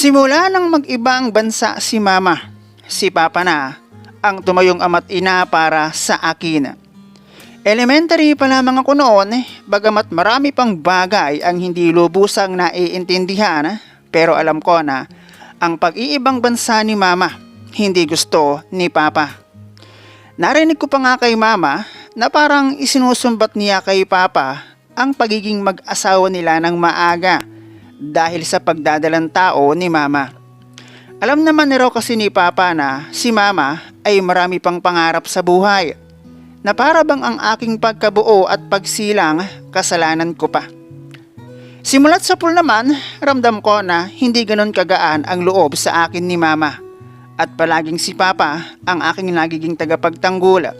Simula nang mag-ibang bansa si mama, si papa na ang tumayong ama't ina para sa akin. Elementary pa lamang ako noon, bagamat marami pang bagay ang hindi lubusang naiintindihan, pero alam ko na ang pag-iibang bansa ni mama hindi gusto ni papa. Narinig ko pa nga kay mama na parang isinusumbat niya kay papa ang pagiging mag-asawa nila ng maaga dahil sa pagdadalang tao ni mama. Alam naman ni raw kasi ni papa na si mama ay marami pang pangarap sa buhay, na para bang ang aking pagkabuo at pagsilang kasalanan ko pa. Simulat sa pool naman, ramdam ko na hindi ganon kagaan ang loob sa akin ni mama, at palaging si papa ang aking nagiging tagapagtanggol.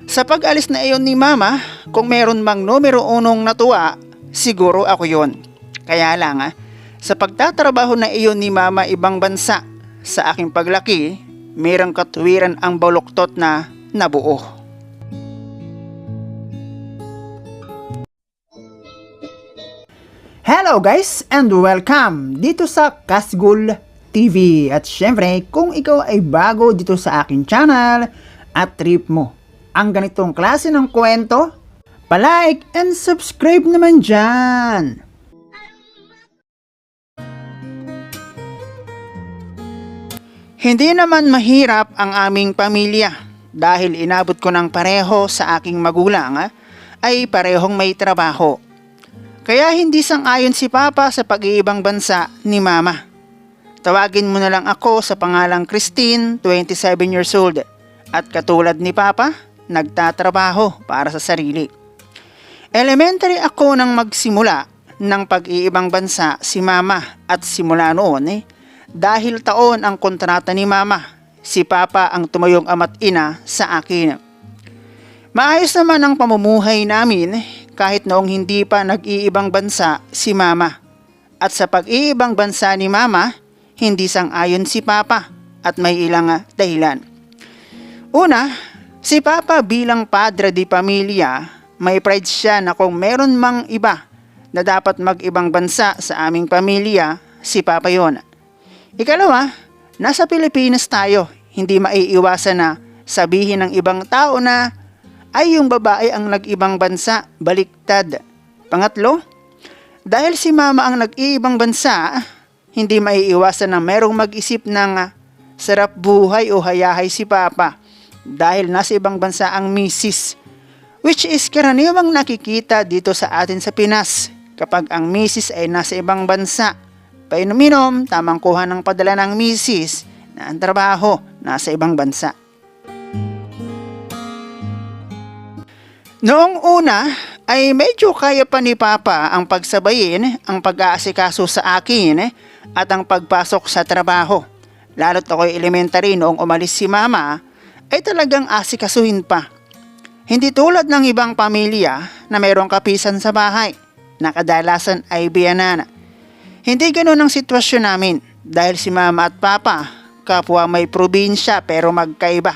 Sa pag-alis na iyon ni mama, kung meron mang numero unong natuwa, siguro ako yon. Kaya lang sa pagtatrabaho na iyon ni mama ibang bansa, sa aking paglaki, mayroong katuwiran ang baluktot na nabuo. Hello guys and welcome dito sa Kasgul TV. At syempre, kung ikaw ay bago dito sa aking channel at trip mo ang ganitong klase ng kwento, palike and subscribe naman dyan. Hindi naman mahirap ang aming pamilya dahil inabot ko ng pareho sa aking magulang ay parehong may trabaho. Kaya hindi sang-ayon si papa sa pag-iibang bansa ni mama. Tawagin mo na lang ako sa pangalang Christine, 27 years old, at katulad ni papa, nagtatrabaho para sa sarili. Elementary ako nang magsimula ng pag-iibang bansa si mama, at simula noon dahil taon ang kontrata ni mama, si papa ang tumayong ama't ina sa akin. Maayos naman ang pamumuhay namin kahit noong hindi pa nag-iibang bansa si mama. At sa pag-iibang bansa ni mama, hindi sang-ayon si papa at may ilang dahilan. Una, si papa bilang padre di pamilya, may pride siya na kung meron mang iba na dapat mag-ibang bansa sa aming pamilya, si papa yon. Ikalawa, nasa Pilipinas tayo, hindi maiiwasan na sabihin ng ibang tao na ay yung babae ang nag-ibang bansa, baliktad. Pangatlo, dahil si mama ang nag-iibang bansa, hindi maiiwasan na merong mag-isip ng sarap buhay o hayahay si papa dahil nasa ibang bansa ang misis, which is karaniwang nakikita dito sa atin sa Pinas kapag ang misis ay nasa ibang bansa. Painom-inom, tamang kuha ng padala ng misis na ang trabaho nasa ibang bansa. Noong una ay medyo kaya pa ni papa ang pagsabayin ang pag-aasikaso sa akin at ang pagpasok sa trabaho. Lalo't ako'y elementary noong umalis si mama ay talagang asikasuhin pa. Hindi tulad ng ibang pamilya na mayroong kapisan sa bahay na kadalasan ay biyanan. Hindi ganoon ang sitwasyon namin dahil si mama at papa kapwa may probinsya pero magkaiba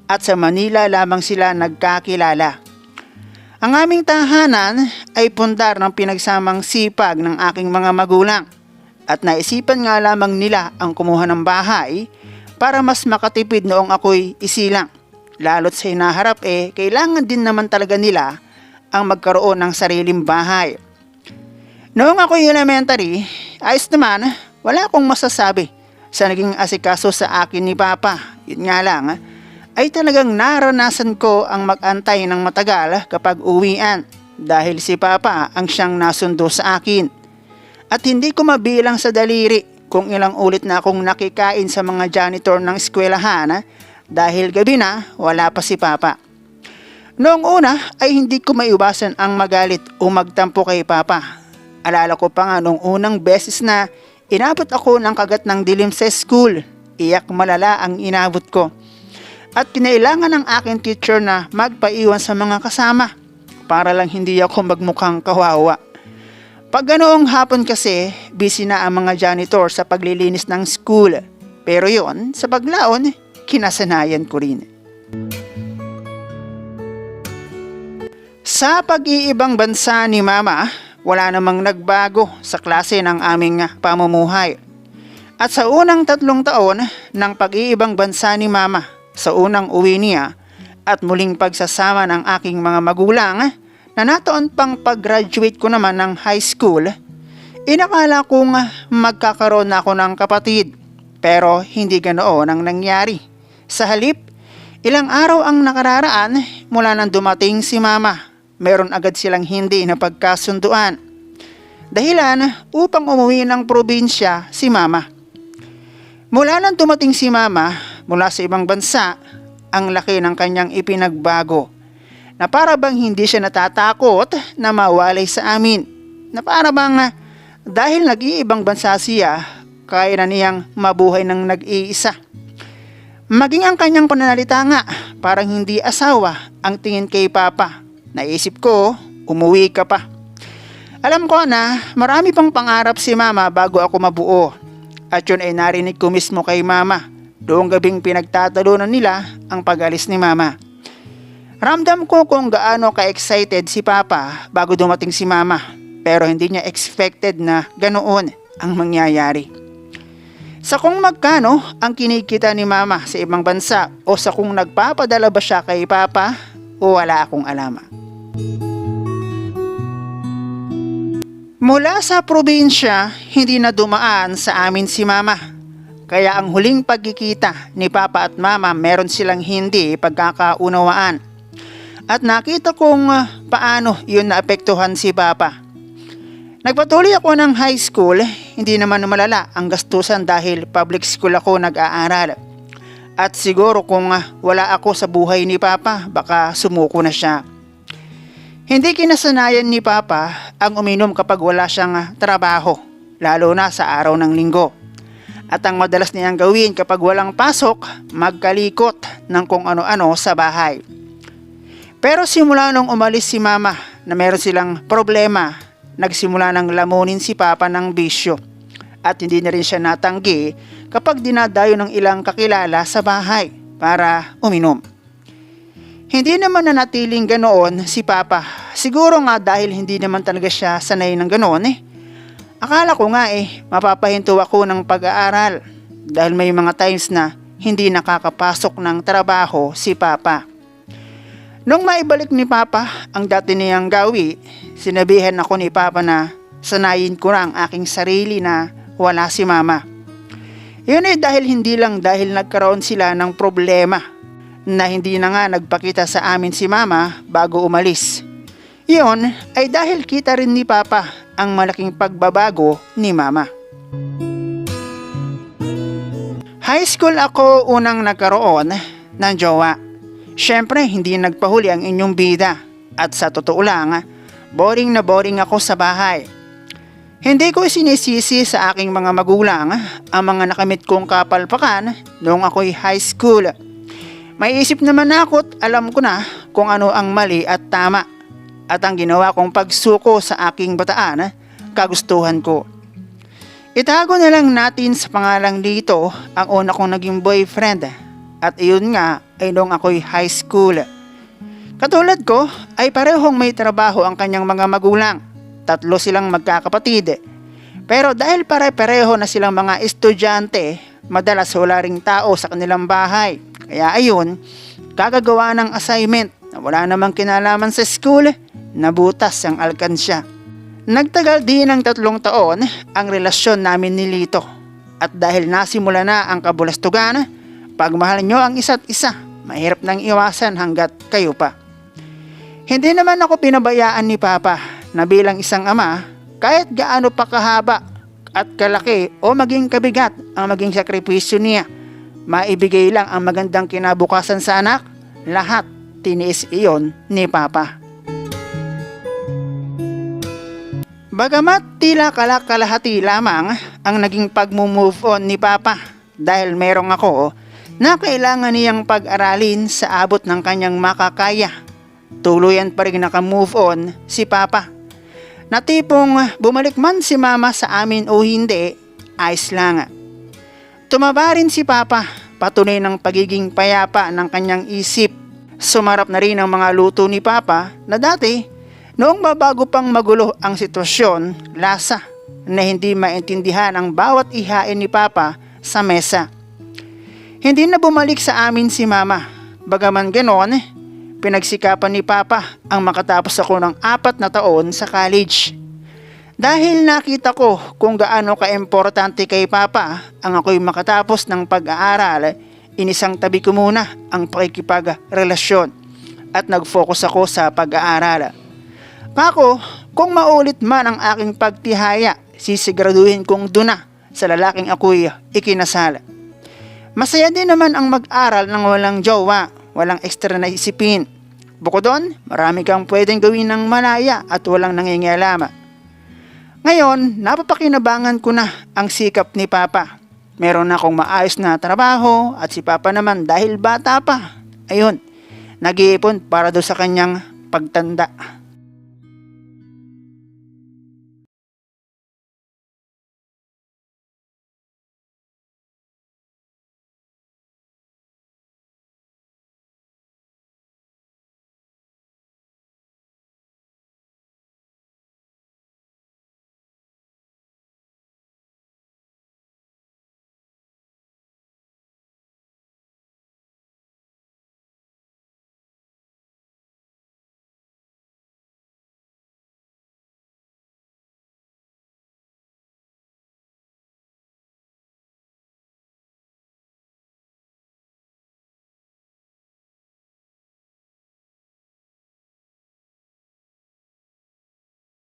at sa Manila lamang sila nagkakilala. Ang aming tahanan ay pundar ng pinagsamang sipag ng aking mga magulang at naisipan nga lamang nila ang kumuha ng bahay para mas makatipid noong ako'y isilang. Lalo't sa hinaharap kailangan din naman talaga nila ang magkaroon ng sariling bahay. Noong ako'y elementary, ayos naman, wala akong masasabi sa naging asikaso sa akin ni papa. Yun nga lang, ay talagang naranasan ko ang mag-antay ng matagal kapag uwian dahil si papa ang siyang nasundo sa akin. At hindi ko mabilang sa daliri kung ilang ulit na akong nakikain sa mga janitor ng eskwelahan dahil gabi na wala pa si papa. Noong una ay hindi ko maiwasan ang magalit o magtampo kay papa. Alala ko pa nga nung unang beses na inabot ako ng kagat ng dilim sa school. Iyak malala ang inabot ko. At kinailangan ng aking teacher na magpaiwan sa mga kasama para lang hindi ako magmukhang kawawa. Pag ganoong hapon kasi, busy na ang mga janitor sa paglilinis ng school. Pero yon, sa paglaon, kinasanayan ko rin. Sa pag-iibang bansa ni mama, wala namang nagbago sa klase ng aming pamumuhay. At sa unang 3 taon ng pag-iibang bansa ni Mama, sa unang uwi niya at muling pagsasama ng aking mga magulang na nataon pang pag-graduate ko naman ng high school, inakala kong magkakaroon na ako ng kapatid, pero hindi ganoon ang nangyari. Sa halip, ilang araw ang nakararaan mula nang dumating si Mama, meron agad silang hindi na pagkasunduan. Dahilan upang umuwi ng probinsya si Mama. Mula nang dumating si Mama mula sa ibang bansa, ang laki ng kanyang ipinagbago, na para bang hindi siya natatakot na mawalay sa amin, na para bang dahil nag-iibang bansa siya, kaya na niyang mabuhay ng nag-iisa. Maging ang kanyang pananalita nga, parang hindi asawa ang tingin kay Papa. Naisip ko, umuwi ka pa. Alam ko na marami pang pangarap si Mama bago ako mabuo. At yun ay narinig ko mismo kay Mama doong gabing pinagtatalunan nila ang pag-alis ni Mama. Ramdam ko kung gaano ka-excited si Papa bago dumating si Mama, pero hindi niya expected na ganoon ang mangyayari. Sa kung magkano ang kinikita ni Mama sa ibang bansa o sa kung nagpapadala ba siya kay Papa, o wala akong alam. Mula sa probinsya, hindi na dumaan sa amin si Mama. Kaya ang huling pagkikita ni Papa at Mama, meron silang hindi pagkakaunawaan. At nakita kong paano yun naapektuhan si Papa. Nagpatuloy ako ng high school, hindi naman malala ang gastusan dahil public school ako nag-aaral. At siguro kung wala ako sa buhay ni Papa, baka sumuko na siya. Hindi kinasanayan ni Papa ang uminom kapag wala siyang trabaho, lalo na sa araw ng linggo. At ang madalas niyang gawin kapag walang pasok, magkalikot ng kung ano-ano sa bahay. Pero simula nung umalis si Mama na meron silang problema, nagsimula ng lamunin si Papa ng bisyo. At hindi na rin siya natanggi kapag dinadayo ng ilang kakilala sa bahay para uminom. Hindi naman nanatiling ganoon si Papa. Siguro nga dahil hindi naman talaga siya sanay ng ganoon Akala ko nga mapapahinto ako ng pag-aaral dahil may mga times na hindi nakakapasok ng trabaho si Papa. Nung maibalik ni Papa ang dati niyang gawi, sinabihan ako ni Papa na sanayin ko na ang aking sarili na wala si Mama. Yun dahil hindi lang dahil nagkaroon sila ng problema na hindi na nga nagpakita sa amin si Mama bago umalis. Iyon ay dahil kita rin ni Papa ang malaking pagbabago ni Mama. High school ako unang nagkaroon ng jowa. Siyempre hindi nagpahuli ang inyong bida at sa totoo lang, boring na boring ako sa bahay. Hindi ko sinisisi sa aking mga magulang ang mga nakamit kong kapalpakan noong ako'y high school. May isip naman ako at alam ko na kung ano ang mali at tama. At ang ginawa kong pagsuko sa aking bataan, kagustuhan ko. Itago na lang natin sa pangalang dito ang una kong naging boyfriend. At iyon nga ay noong ako'y high school. Katulad ko ay parehong may trabaho ang kanyang mga magulang. 3 silang magkakapatid. Pero dahil pare-pareho na silang mga estudyante, madalas wala ring tao sa kanilang bahay. Kaya ayun, kagagawa ng assignment na wala namang kinalaman sa school, nabutas ang alkansya. Nagtagal din ng 3 taon ang relasyon namin ni Lito. At dahil nasimula na ang kabulastugan, pagmahal nyo ang isa't isa, mahirap nang iwasan hanggat kayo pa. Hindi naman ako pinabayaan ni Papa na bilang isang ama, kahit gaano pa kahaba at kalaki o maging kabigat ang maging sakripisyo niya, maibigay lang ang magandang kinabukasan sa anak, lahat tiniis iyon ni Papa. Bagamat tila kalahati lamang ang naging pag-move on ni Papa dahil merong ako na kailangan niyang pag-aralin sa abot ng kanyang makakaya, tuluyan pa rin naka-move on si Papa. Na tipong bumalik man si Mama sa amin o hindi, ayos lang. Tumaba rin si Papa, patunay ng pagiging payapa ng kanyang isip. Sumarap na rin ang mga luto ni Papa na dati, noong babago pang magulo ang sitwasyon, lasa na hindi maintindihan ang bawat ihain ni Papa sa mesa. Hindi na bumalik sa amin si Mama. Bagaman ganon, pinagsikapan ni Papa ang makatapos ako ng 4 na taon sa college. Dahil nakita ko kung gaano kaimportante kay Papa ang ako'y makatapos ng pag-aaral, inisang tabi ko muna ang pakikipagrelasyon at nag-focus ako sa pag-aaral. Pako, kung maulit man ang aking pagtihaya, sisiguraduhin kong duna sa lalaking ako'y ikinasal. Masaya din naman ang mag-aral ng walang jowa, walang ekstra na isipin. Bukod doon, marami kang pwedeng gawin ng malaya at walang nangingialam. Ngayon, napapakinabangan ko na ang sikap ni Papa. Meron akong maayos na trabaho at si Papa naman dahil bata pa. Ayun, nag-iipon para doon sa kanyang pagtanda.